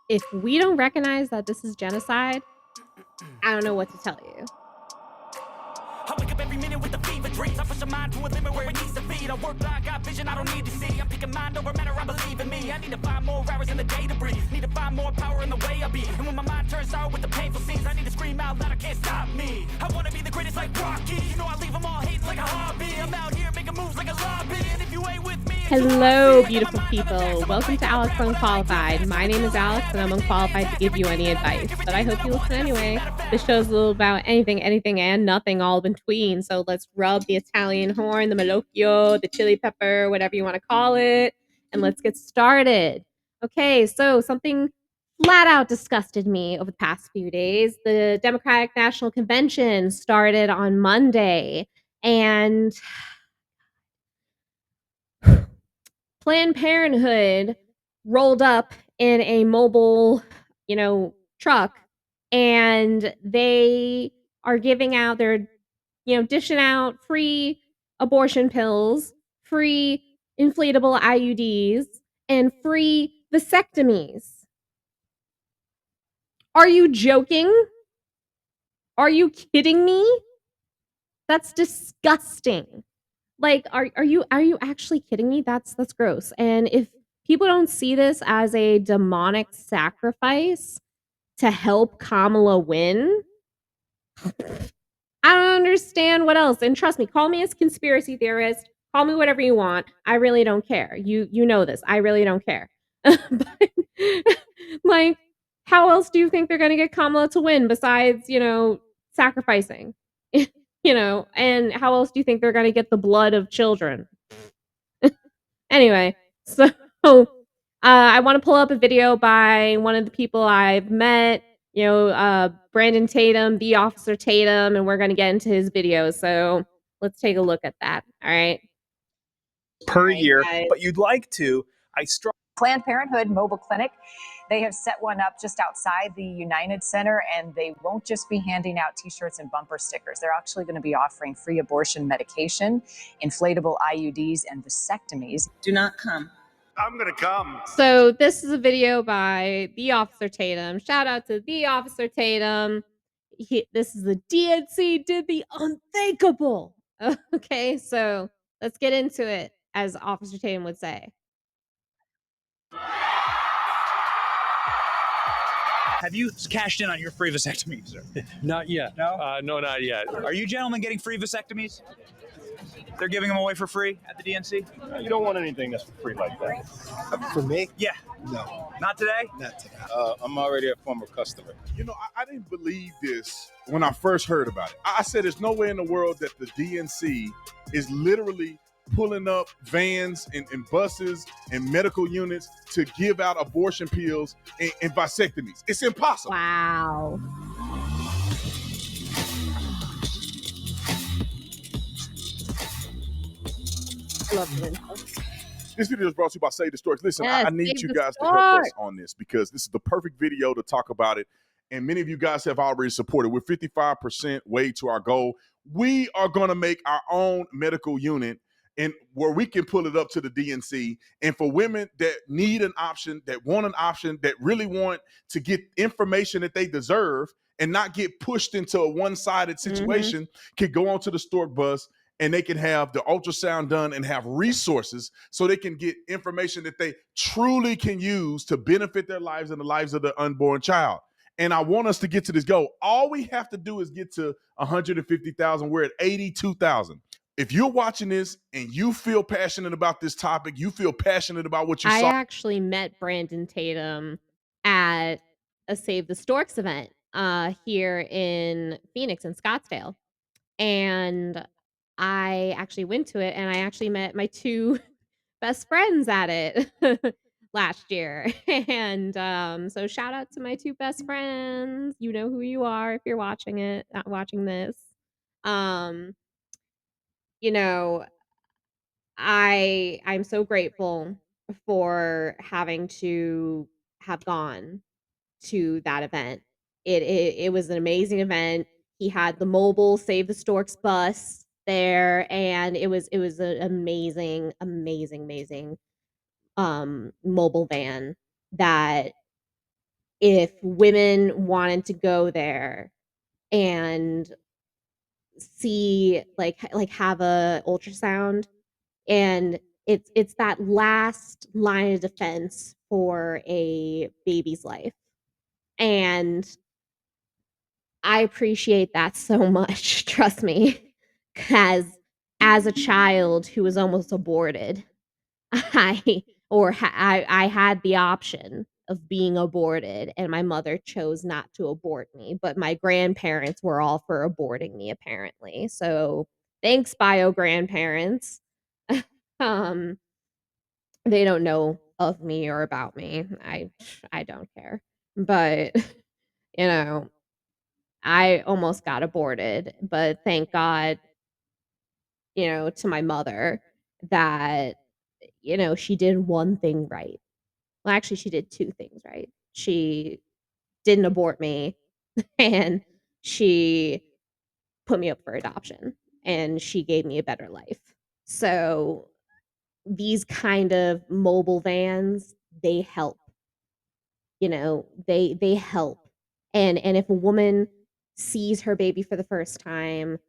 If we don't recognize that this is genocide, I don't know what to tell you. I wake up every minute with the fever dreams. I push a mind to a limit where it needs to feed. I work blind, got vision I don't need to see. I'm picking mind over matter, I believe in me. I need to find more hours in the day to breathe. Need to find more power in the way I be. And when my mind turns sour with the painful scenes, I need to scream out loud, I can't stop me. I wanna be the greatest like Rocky. You know I leave them all hating like a hobby. I'm out here making moves like a lobby. And if you ain't with me, hello, beautiful people. Welcome to Alex Unqualified. My name is Alex, and I'm unqualified to give you any advice, but I hope you listen anyway. This show's a little about anything, and nothing all between. So let's rub the Italian horn, the malocchio, the chili pepper, whatever you want to call it, and let's get started. Okay, so something flat out disgusted me over the past few days. The Democratic National Convention started on Monday, and Planned Parenthood rolled up in a mobile, truck, and they are giving out they're, dishing out free abortion pills, free inflatable IUDs, and free vasectomies. Are you joking? Are you kidding me? That's disgusting. Like, are you actually kidding me? That's gross. And if people don't see this as a demonic sacrifice to help Kamala win, I don't understand what else. And trust me, call me a conspiracy theorist, call me whatever you want. I really don't care. You know this. I really don't care. But, like, how else do you think they're gonna get Kamala to win besides, sacrificing? And how else do you think they're gonna get the blood of children? Anyway, so I want to pull up a video by one of the people I've met, Brandon Tatum, the Officer Tatum, and we're going to get into his video. So let's take a look at that. All right. Per Right, year, guys. but you'd like to. Planned Parenthood mobile clinic. They have set one up just outside the United Center, and they won't just be handing out t-shirts and bumper stickers. They're actually going to be offering free abortion medication, inflatable IUDs, and vasectomies. Do not come. I'm going to come. So this is a video by the Officer Tatum. Shout out to the Officer Tatum. This is the DNC did the unthinkable. Okay, so let's get into it, as Officer Tatum would say. Have you cashed in on your free vasectomy, sir? Not yet. No? No, not yet. Are you gentlemen getting free vasectomies? They're giving them away for free at the DNC? You don't want anything that's free like that. For me? Yeah. No, Not today? not today. I'm already a former customer. You know, I didn't believe this when I first heard about it. I said there's no way in the world that the DNC is literally pulling up vans and buses and medical units to give out abortion pills and vasectomies. It's impossible. Wow. I love the info. This video is brought to you by Save the Storks. Listen, Yes, I need Save you the guys to help us Storks. on this because this is the perfect video to talk about it. And many of you guys have already supported. We're 55% way to our goal. We are going to make our own medical unit and where we can pull it up to the DNC. And for women that need an option, that want an option, that really want to get information that they deserve and not get pushed into a one-sided situation, can go onto the Stork bus and they can have the ultrasound done and have resources so they can get information that they truly can use to benefit their lives and the lives of the unborn child. And I want us to get to this goal. All we have to do is get to 150,000. We're at 82,000. If you're watching this and you feel passionate about this topic, you feel passionate about what you I saw. actually met Brandon Tatum at a Save the Storks event here in Phoenix in Scottsdale. And I actually went to it, and I actually met my 2 best friends at it last year. And so shout out to my 2 best friends. You know who you are if you're watching it, not watching this. Um, you know, I'm so grateful for having to have gone to that event. It was an amazing event. He had the mobile Save the Storks bus there, and it was an amazing mobile van that if women wanted to go there and see like have a ultrasound, and it's that last line of defense for a baby's life. And I appreciate that so much, trust me, because as a child who was almost aborted, I had the option of being aborted, and my mother chose not to abort me, but my grandparents were all for aborting me apparently. So thanks, bio grandparents. um, they don't know of me or about me. I don't care. But you know, I almost got aborted, but thank God, to my mother that, she did one thing right. Well, actually, she did two things right. She didn't abort me, and she put me up for adoption, and she gave me a better life. So these kind of mobile vans, they help. They help. And if a woman sees her baby for the first time,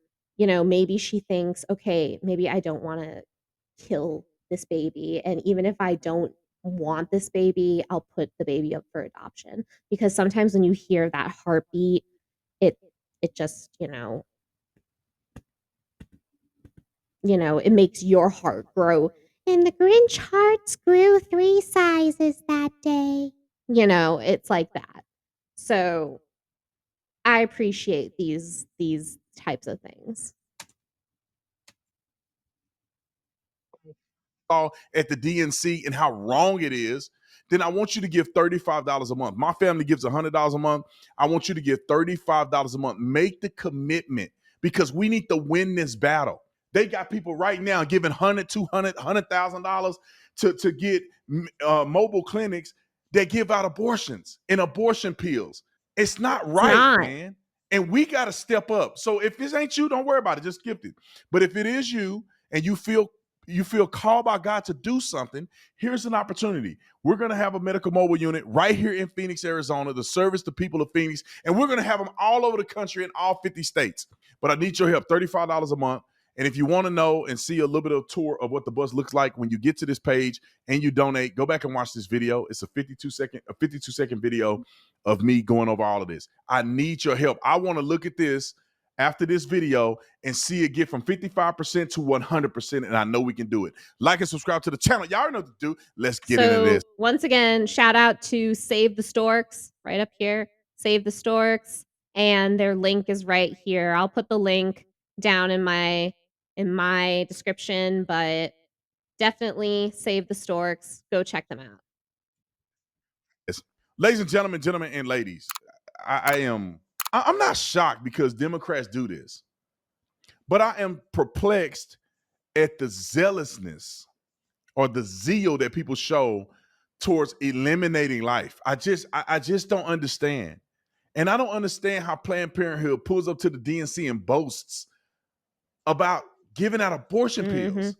maybe she thinks, okay, maybe I don't want to kill this baby, and even if I don't want this baby, I'll put the baby up for adoption. Because sometimes when you hear that heartbeat, it it just, it makes your heart grow. And the Grinch hearts grew 3 sizes that day. It's like that. So I appreciate these types of things. At the DNC and how wrong it is, then I want you to give $35 a month. My family gives $100 a month. I want you to give $35 a month. Make the commitment, because we need to win this battle. They got people right now giving $100, $200, $100,000 to get mobile clinics that give out abortions and abortion pills. It's not right, man. And we got to step up. So if this ain't you, don't worry about it. Just skip it. But if it is you and you feel called by God to do something, here's an opportunity. We're going to have a medical mobile unit right here in Phoenix, Arizona, to service the people of Phoenix. And we're going to have them all over the country in all 50 states. But I need your help, $35 a month. And if you want to know and see a little bit of a tour of what the bus looks like when you get to this page and you donate, go back and watch this video. It's a 52-second video of me going over all of this. I need your help. I want to look at this after this video and see it get from 55% to 100%, and I know we can do it. Like and subscribe to the channel. Y'all already know what to do. Let's get into this. Once again, shout out to Save the Storks right up here. Save the Storks, and their link is right here. I'll put the link down in my description, but definitely Save the Storks. Go check them out. Yes. Ladies and gentlemen, and ladies, I'm not shocked because Democrats do this, but I am perplexed at the zealousness or the zeal that people show towards eliminating life. I just don't understand. And I don't understand how Planned Parenthood pulls up to the DNC and boasts about giving out abortion pills.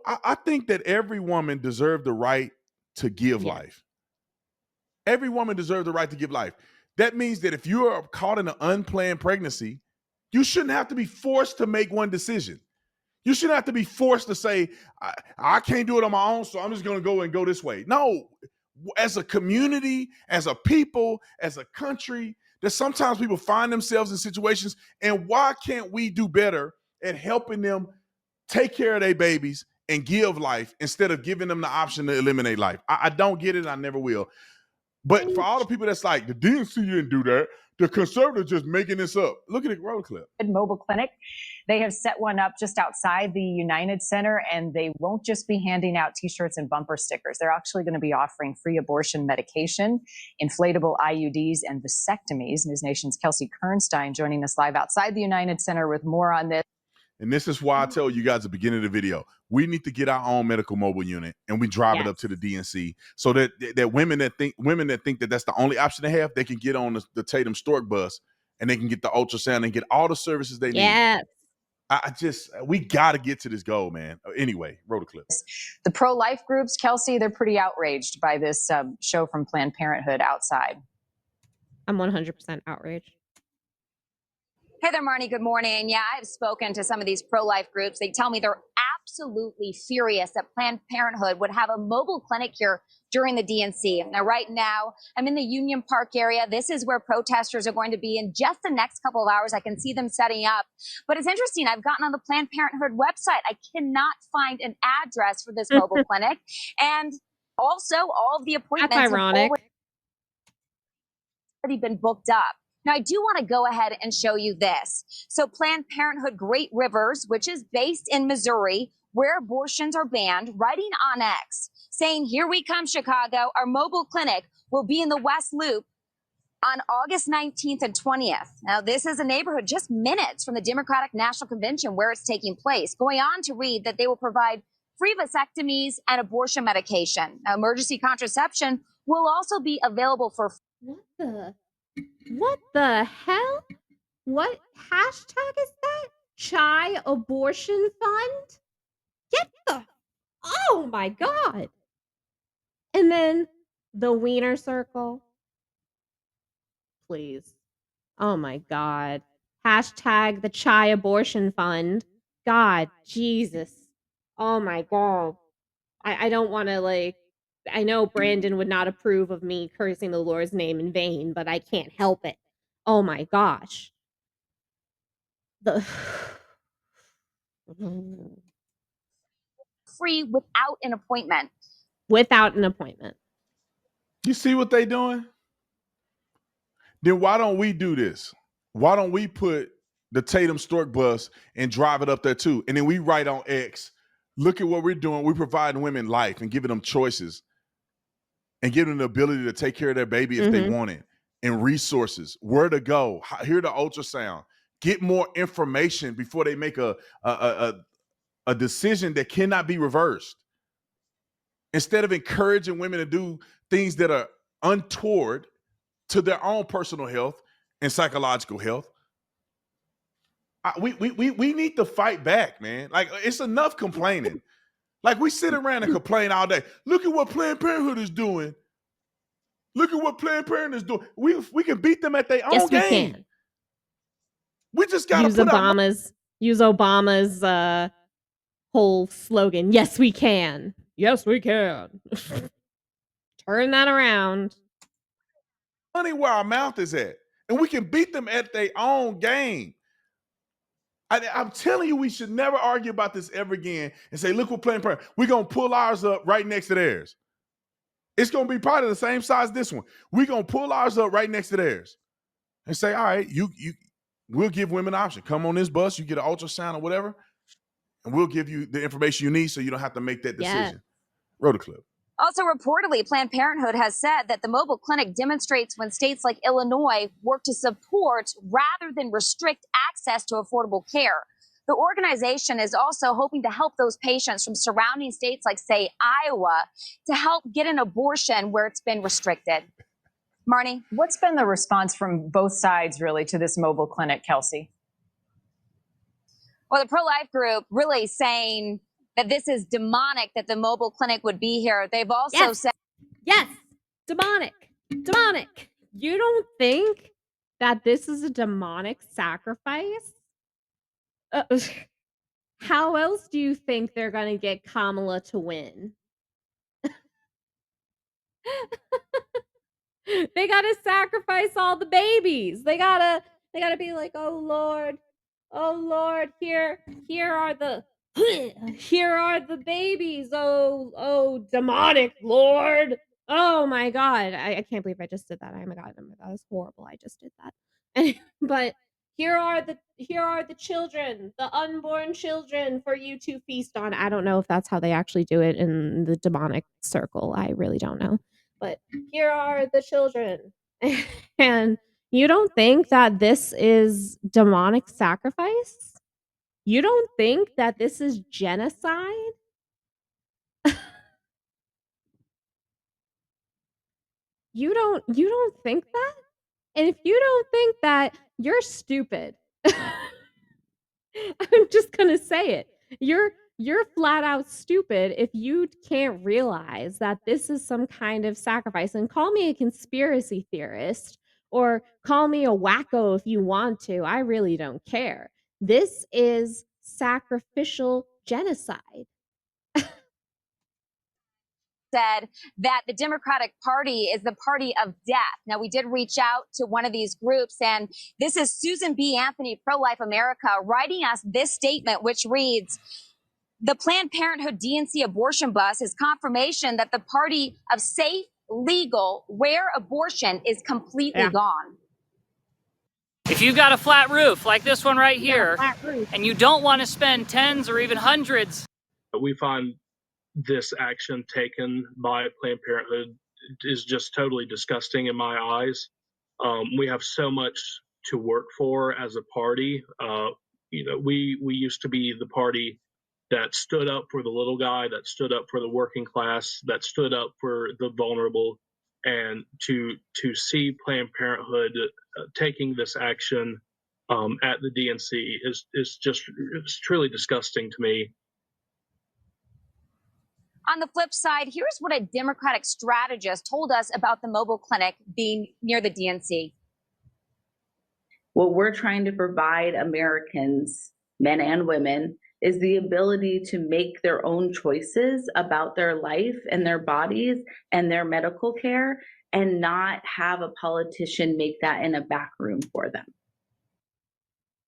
I think that every woman deserves the right to give life. Every woman deserves the right to give life. That means that if you are caught in an unplanned pregnancy, you shouldn't have to be forced to make one decision. You shouldn't have to be forced to say, I can't do it on my own, so I'm just going to go this way. No, as a community, as a people, as a country, that sometimes people find themselves in situations, and why can't we do better at helping them take care of their babies and give life instead of giving them the option to eliminate life? I don't get it. I never will. But for all the people that's like, the DNC didn't do that, the conservatives just making this up. Look at the road clip. Mobile clinic. They have set one up just outside the United Center, and they won't just be handing out T-shirts and bumper stickers. They're actually going to be offering free abortion medication, inflatable IUDs, and vasectomies. News Nation's Kelsey Kernstein joining us live outside the United Center with more on this. And this is why I tell you guys at the beginning of the video, we need to get our own medical mobile unit and we drive it up to the DNC so that women that think that that's the only option they have, they can get on the Tatum Stork bus and they can get the ultrasound and get all the services they need. we got to get to this goal, man. Anyway, roll the clip. The pro-life groups, Kelsey, they're pretty outraged by this show from Planned Parenthood outside. I'm 100% outraged. Hey there, Marnie. Good morning. Yeah, I've spoken to some of these pro-life groups. They tell me they're absolutely furious that Planned Parenthood would have a mobile clinic here during the DNC. Now, right now, I'm in the Union Park area. This is where protesters are going to be in just the next couple of hours. I can see them setting up. But it's interesting. I've gotten on the Planned Parenthood website. I cannot find an address for this mobile clinic. And also, all of the appointments That's ironic. have already been booked up. Now, I do want to go ahead and show you this. So Planned Parenthood Great Rivers, which is based in Missouri, where abortions are banned, writing on X, saying, "Here we come, Chicago. Our mobile clinic will be in the West Loop on August 19th and 20th. Now, this is a neighborhood just minutes from the Democratic National Convention where it's taking place, going on to read that they will provide free vasectomies and abortion medication. Now, emergency contraception will also be available for..." What the hell? What hashtag is that? Chai abortion fund? Get the... Oh my God. And then the wiener circle. Please. Oh my God. Hashtag the Chai abortion fund. God, Jesus. Oh my God. I don't want to I know Brandon would not approve of me cursing the Lord's name in vain, but I can't help it. Oh my gosh. Free without an appointment. Without an appointment. You see what they doing? Then why don't we do this? Why don't we put the Tatum Stork bus and drive it up there too? And then we write on X, look at what we're doing. We're providing women life and giving them choices and giving them the ability to take care of their baby if they want it, and resources, where to go, hear the ultrasound, get more information before they make a decision that cannot be reversed. Instead of encouraging women to do things that are untoward to their own personal health and psychological health, we need to fight back, man. Like, it's enough complaining. Like, we sit around and complain all day. Look at what Planned Parenthood is doing. Look at what Planned Parenthood is doing. We can beat them at their own game. Can. We just got to use Obama's whole slogan. Yes, we can. Yes, we can. Turn that around. Money where our mouth is at, and we can beat them at their own game. I'm telling you, we should never argue about this ever again and say, look what Planned Parenthood. We're going to pull ours up right next to theirs. It's going to be probably the same size as this one. We're going to pull ours up right next to theirs and say, all right, we'll give women an option. Come on this bus, you get an ultrasound or whatever, and we'll give you the information you need so you don't have to make that decision. Yeah. Roll the clip. Also, reportedly, Planned Parenthood has said that the mobile clinic demonstrates when states like Illinois work to support rather than restrict access to affordable care. The organization is also hoping to help those patients from surrounding states like, say, Iowa, to help get an abortion where it's been restricted. Marnie? What's been the response from both sides, really, to this mobile clinic, Kelsey? Well, the pro-life group really saying that this is demonic that the mobile clinic would be here. They've also said... Yes, demonic. Demonic. You don't think that this is a demonic sacrifice? How else do you think they're going to get Kamala to win? They got to sacrifice all the babies. They got to be like, "Oh Lord, here are the babies. Oh, demonic Lord. Oh my God. I can't believe I just did that. Oh my God, that was horrible. I just did that." But here are the children, the unborn children for you to feast on. I don't know if that's how they actually do it in the demonic circle. I really don't know. But here are the children. And you don't think that this is demonic sacrifice? You don't think that this is genocide? You don't think that? And if you don't think that, you're stupid. I'm just gonna say it. You're flat out stupid if you can't realize that this is some kind of sacrifice. And call me a conspiracy theorist or call me a wacko if you want to. I really don't care. This is sacrificial genocide. Said that the Democratic Party is the party of death. Now, we did reach out to one of these groups, and this is Susan B. Anthony, Pro-Life America, writing us this statement, which reads, the Planned Parenthood DNC abortion bus is confirmation that the party of safe, legal, rare abortion is completely gone. If you've got a flat roof like this one right here, and you don't want to spend tens or even hundreds. We find this action taken by Planned Parenthood is just totally disgusting in my eyes. We have so much to work for as a party. We used to be the party that stood up for the little guy, that stood up for the working class, that stood up for the vulnerable, and to see Planned Parenthood taking this action at the DNC is just it's truly disgusting to me. On the flip side, here's what a Democratic strategist told us about the mobile clinic being near the DNC. What we're trying to provide Americans, men and women, is the ability to make their own choices about their life and their bodies and their medical care, and not have a politician make that in a back room for them.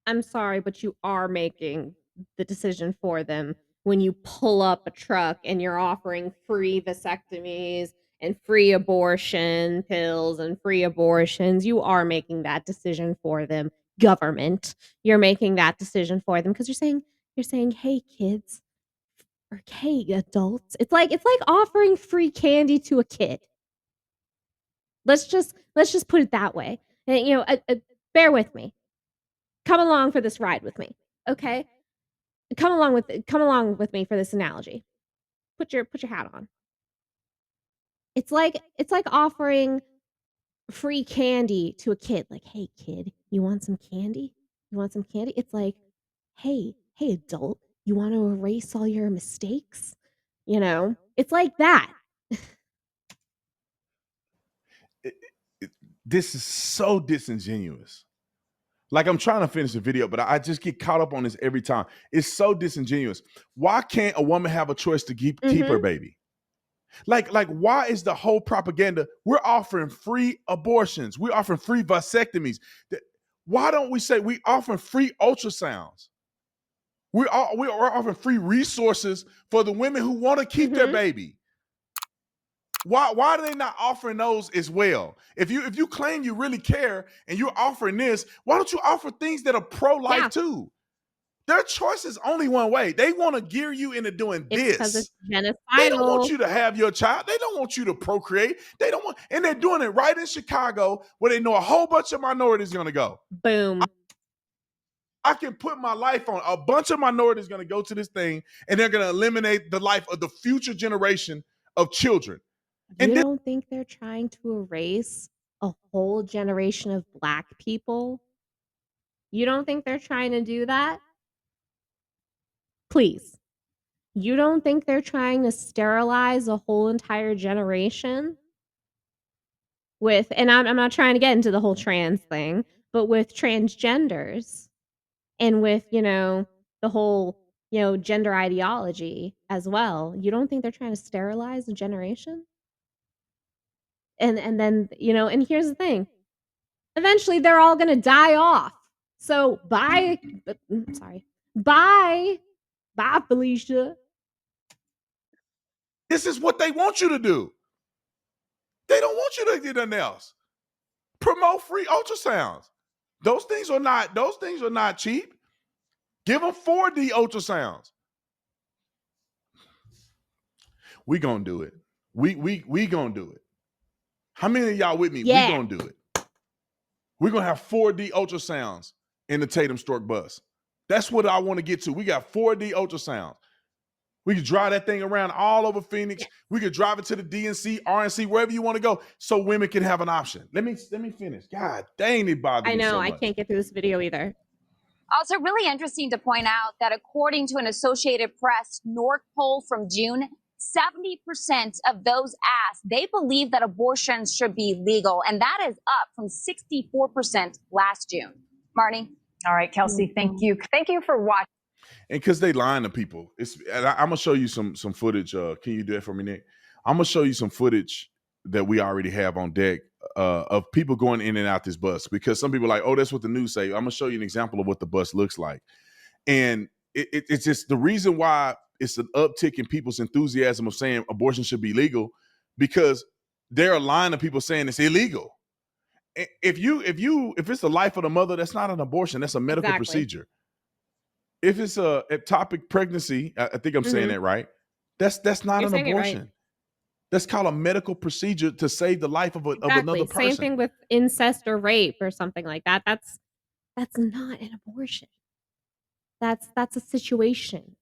I'm sorry, but you are making the decision for them when you pull up a truck and you're offering free vasectomies and free abortion pills and free abortions. You are making that decision for them. Government, you're making that decision for them because you're saying, hey kids, or hey adults. It's like offering free candy to a kid. Let's just put it that way. And, bear with me. Come along for this ride with me, okay? Come along with me for this analogy. Put your hat on. It's like offering free candy to a kid. Like, hey kid, you want some candy? You want some candy? It's like, hey adult, you want to erase all your mistakes? It's like that. This is so disingenuous. Like, I'm trying to finish the video, but I just get caught up on this every time. It's so disingenuous. Why can't a woman have a choice to keep her baby? Like, why is the whole propaganda? We're offering free abortions. We're offering free vasectomies. Why don't we say we offering free ultrasounds? We're offering free resources for the women who want to keep their baby. Why are they not offering those as well? If you claim you really care and you're offering this, why don't you offer things that are pro-life too? Their choice is only one way. They want to gear you into doing this. Because it's genocidal. They don't want you to have your child. They don't want you to procreate. They don't want, and they're doing it right in Chicago where they know a whole bunch of minorities are going to go. Boom. I can put my life on a bunch of minorities going to go to this thing, and they're going to eliminate the life of the future generation of children. You don't think they're trying to erase a whole generation of Black people? You don't think they're trying to do that? Please. You don't think they're trying to sterilize a whole entire generation? And I'm not trying to get into the whole trans thing, but with transgenders and with, the whole, gender ideology as well. You don't think they're trying to sterilize a generation? And then, and here's the thing. Eventually they're all going to die off. So bye, Felicia. This is what they want you to do. They don't want you to do nothing else. Promote free ultrasounds. Those things are not cheap. Give them 4D ultrasounds. We gonna do it. We gonna do it. How many of y'all with me? Yeah. We gonna do it. We're gonna have 4D ultrasounds in the Tatum Stork bus. That's what I want to get to. We got 4D ultrasounds. We could drive that thing around all over Phoenix. Yeah. We could drive it to the DNC, RNC, wherever you want to go, so women can have an option. Let me finish. God dang, it bothers me so much. I know. I can't get through this video either. Also, really interesting to point out that according to an Associated Press North poll from June, 70% of those asked, they believe that abortions should be legal, and that is up from 64% last June. Marnie? All right, Kelsey, thank you. Thank you for watching. And because they lying to people. I'm gonna show you some footage. Can you do that for me, Nick? I'm gonna show you some footage that we already have on deck of people going in and out this bus, because some people are like, oh, that's what the news say. I'm gonna show you an example of what the bus looks like. And it's just the reason why it's an uptick in people's enthusiasm of saying abortion should be legal, because there are line of people saying it's illegal. If it's the life of the mother, that's not an abortion. That's a medical procedure. If it's a ectopic pregnancy, I think I'm saying that right. That's not an abortion. Right. That's called a medical procedure to save the life of another person. Same thing with incest or rape or something like that. That's not an abortion. That's a situation.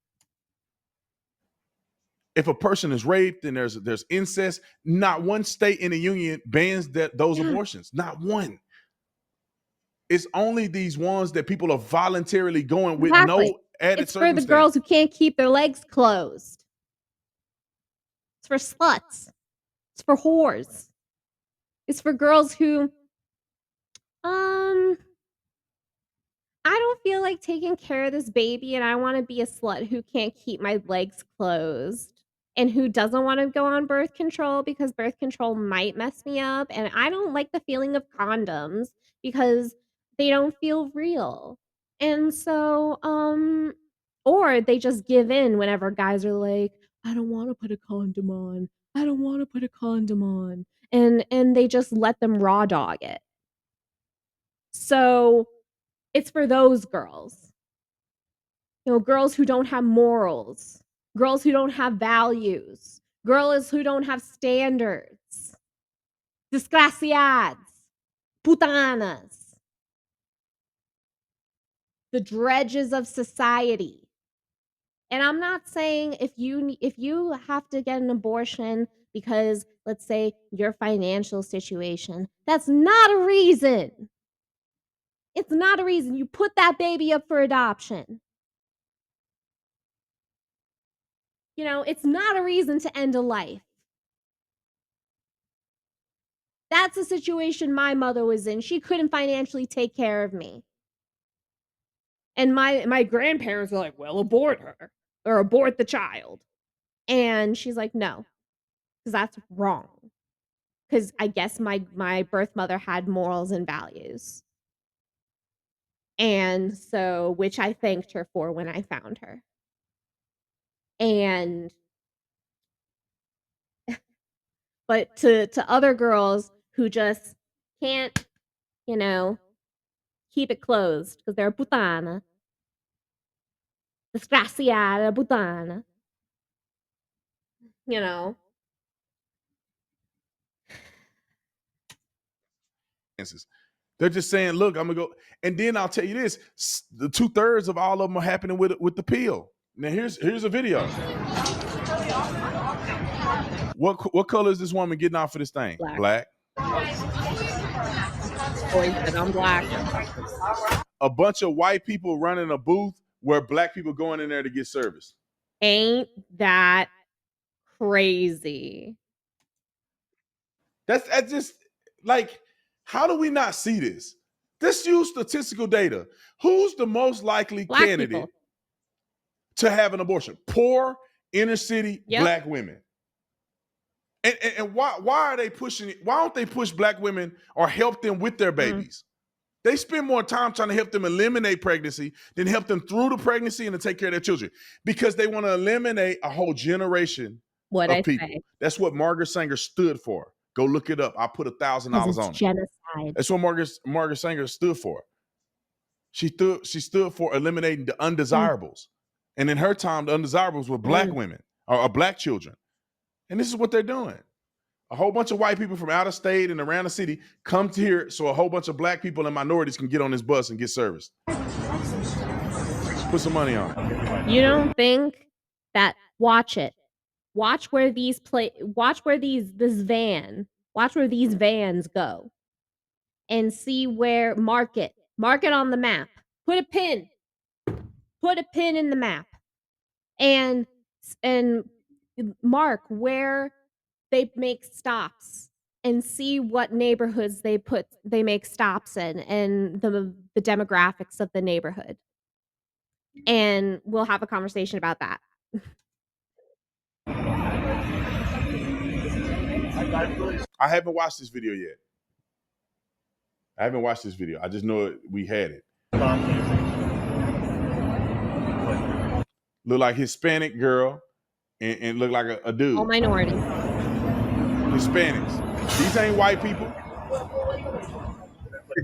If a person is raped and there's incest, not one state in the union bans those abortions. Not one. It's only these ones that people are voluntarily going with no added circumstance. It's for the girls who can't keep their legs closed. It's for sluts. It's for whores. It's for girls who, I don't feel like taking care of this baby and I want to be a slut who can't keep my legs closed and who doesn't want to go on birth control because birth control might mess me up. And I don't like the feeling of condoms because they don't feel real. And so, or they just give in whenever guys are like, I don't want to put a condom on. I don't want to put a condom on. And they just let them raw dog it. So it's for those girls. You know, girls who don't have morals, girls who don't have values, girls who don't have standards. Desgraciadas, putanas. The dredges of society. And I'm not saying if you have to get an abortion because, let's say, your financial situation, that's not a reason. It's not a reason. You put that baby up for adoption. You know, it's not a reason to end a life. That's a situation my mother was in. She couldn't financially take care of me. And my grandparents were like, well, abort her or abort the child. And she's like, no, because that's wrong. Because I guess my birth mother had morals and values. And so, which I thanked her for when I found her. And, but to other girls who just can't, you know, keep it closed because they're putana. Desgraciada putana. You know. They're just saying, look, I'm gonna go. And then I'll tell you this: the 2/3 of all of them are happening with the pill. Now here's a video. What color is this woman getting off of this thing? Black. Boy said I'm black. A bunch of white people running a booth where black people going in there to get service. Ain't that crazy? That's just like, how do we not see this? Let's use statistical data. Who's the most likely black candidate people to have an abortion? Poor, inner city, black women. And why are they pushing it? Why don't they push black women or help them with their babies? They spend more time trying to help them eliminate pregnancy than help them through the pregnancy and to take care of their children, because they want to eliminate a whole generation of people. That's what Margaret Sanger stood for. Go look it up. I put $1,000 on it. Genocide. That's what Margaret Sanger stood for. She stood for eliminating the undesirables. And in her time, the undesirables were black women or black children. And this is what they're doing. A whole bunch of white people from out of state and around the city come to here so a whole bunch of black people and minorities can get on this bus and get service. Put some money on it. You don't think that? Watch it. Watch where these vans go, and see where mark it on the map. Put a pin put a pin in the map and mark where they make stops and see what neighborhoods they make stops in and the demographics of the neighborhood. And we'll have a conversation about that. I haven't watched this video yet. I haven't watched this video. I just know we had it. Look like Hispanic girl and look like a dude. All minorities. Hispanics. These ain't white people.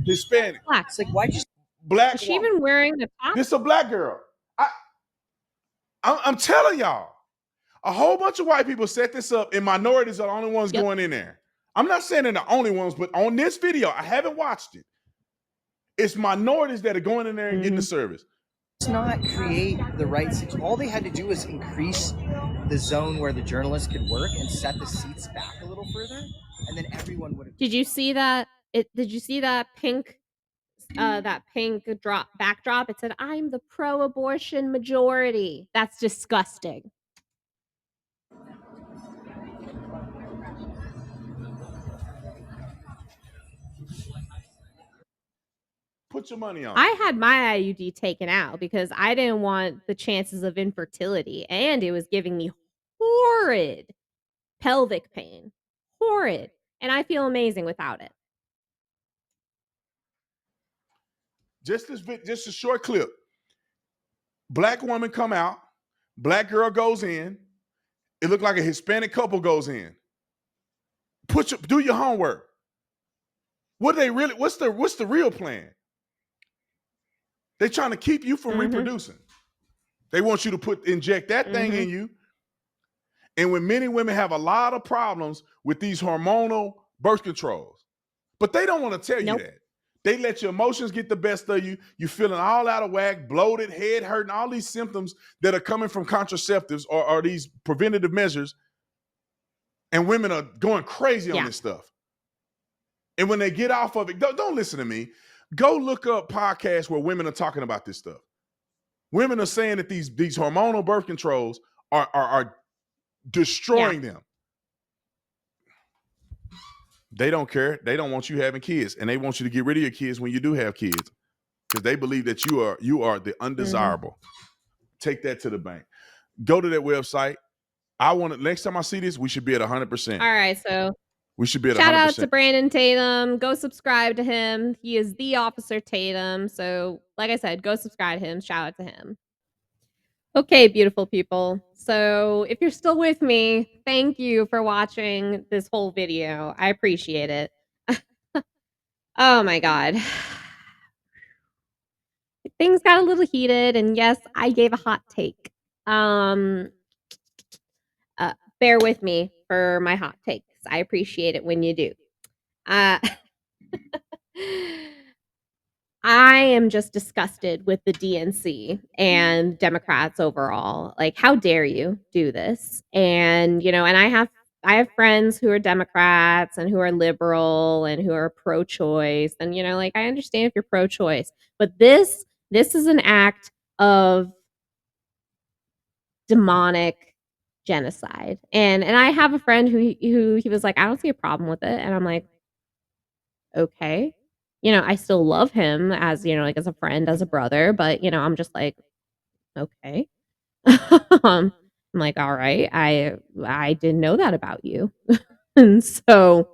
Hispanic. Black. It's like, why just Black. Is she even wearing the top? This is a black girl. I'm telling y'all, a whole bunch of white people set this up, and minorities are the only ones going in there. I'm not saying they're the only ones, but on this video, I haven't watched it. It's minorities that are going in there and getting the service. not create the right seats? All they had to do was increase the zone where the journalists could work and set the seats back a little further, and then everyone would have. Did you see that? Did you see that pink backdrop? It said, "I'm the pro-abortion majority." That's disgusting. Put your money on. I had my IUD taken out because I didn't want the chances of infertility, and it was giving me horrid pelvic pain. Horrid. And I feel amazing without it. Just a short clip. Black woman come out, black girl goes in. It looked like a Hispanic couple goes in. Do your homework. What's the real plan? They're trying to keep you from reproducing. They want you to inject that thing in you. And when many women have a lot of problems with these hormonal birth controls, but they don't want to tell you that. They let your emotions get the best of you. You're feeling all out of whack, bloated, head hurting, all these symptoms that are coming from contraceptives or these preventative measures. And women are going crazy on this stuff. And when they get off of it, don't listen to me. Go look up podcasts where women are talking about this stuff. Women are saying that these hormonal birth controls are destroying them. They don't care. They don't want you having kids, and they want you to get rid of your kids when you do have kids, because they believe that you are the undesirable. Take that to the bank. Go to that website. Next time I see this, we should be at 100%. All right, so we should be at 100%. Shout out to Brandon Tatum. Go subscribe to him. He is the Officer Tatum. So, like I said, go subscribe to him. Shout out to him. Okay, beautiful people. So if you're still with me, thank you for watching this whole video. I appreciate it. Oh my God. Things got a little heated, and yes, I gave a hot take. Bear with me for my hot takes. I appreciate it when you do. I am just disgusted with the DNC and Democrats overall. Like, how dare you do this? And, and I have friends who are Democrats and who are liberal and who are pro-choice. And, I understand if you're pro-choice, but this is an act of demonic genocide. And I have a friend who he was like, I don't see a problem with it. And I'm like, okay. I still love him as, as a friend, as a brother, but, I'm just like, okay. I'm like, all right, I didn't know that about you. And so,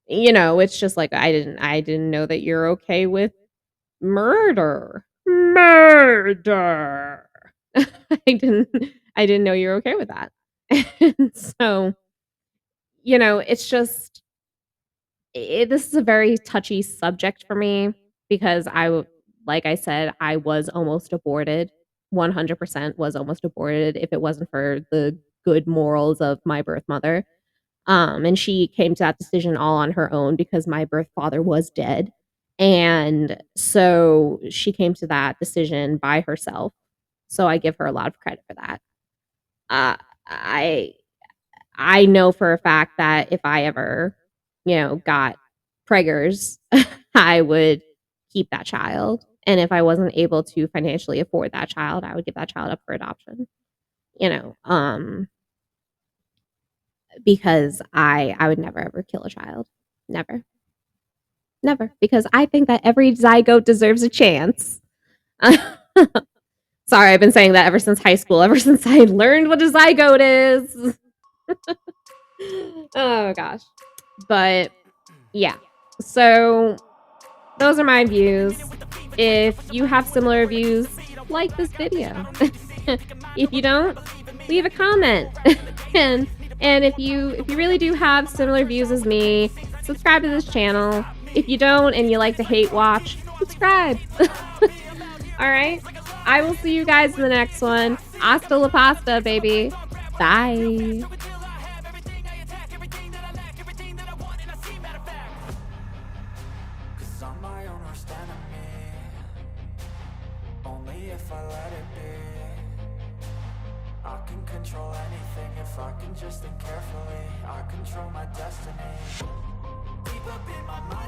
it's just like, I didn't know that you're okay with murder. I didn't know you're okay with that. And so, it's just, this is a very touchy subject for me because like I said, I was almost aborted. 100% was almost aborted if it wasn't for the good morals of my birth mother. And she came to that decision all on her own because my birth father was dead. And so she came to that decision by herself. So I give her a lot of credit for that. I know for a fact that if I ever, got preggers, I would keep that child And if I wasn't able to financially afford that child, I would give that child up for adoption. You know, because I would never ever kill a child. Never. Never. Because I think that every zygote deserves a chance. Sorry, I've been saying that ever since high school, ever since I learned what a zygote is. Oh gosh. But yeah. So those are my views. If you have similar views, like this video. If you don't, leave a comment. and if you really do have similar views as me, subscribe to this channel. If you don't and you like to hate watch, subscribe. All right. I will see you guys in the next one. Hasta la pasta, baby. Bye. I'm my own worst enemy. Only if I let it be. I can control anything if I can just think carefully. I control my destiny. Deep up in my mind.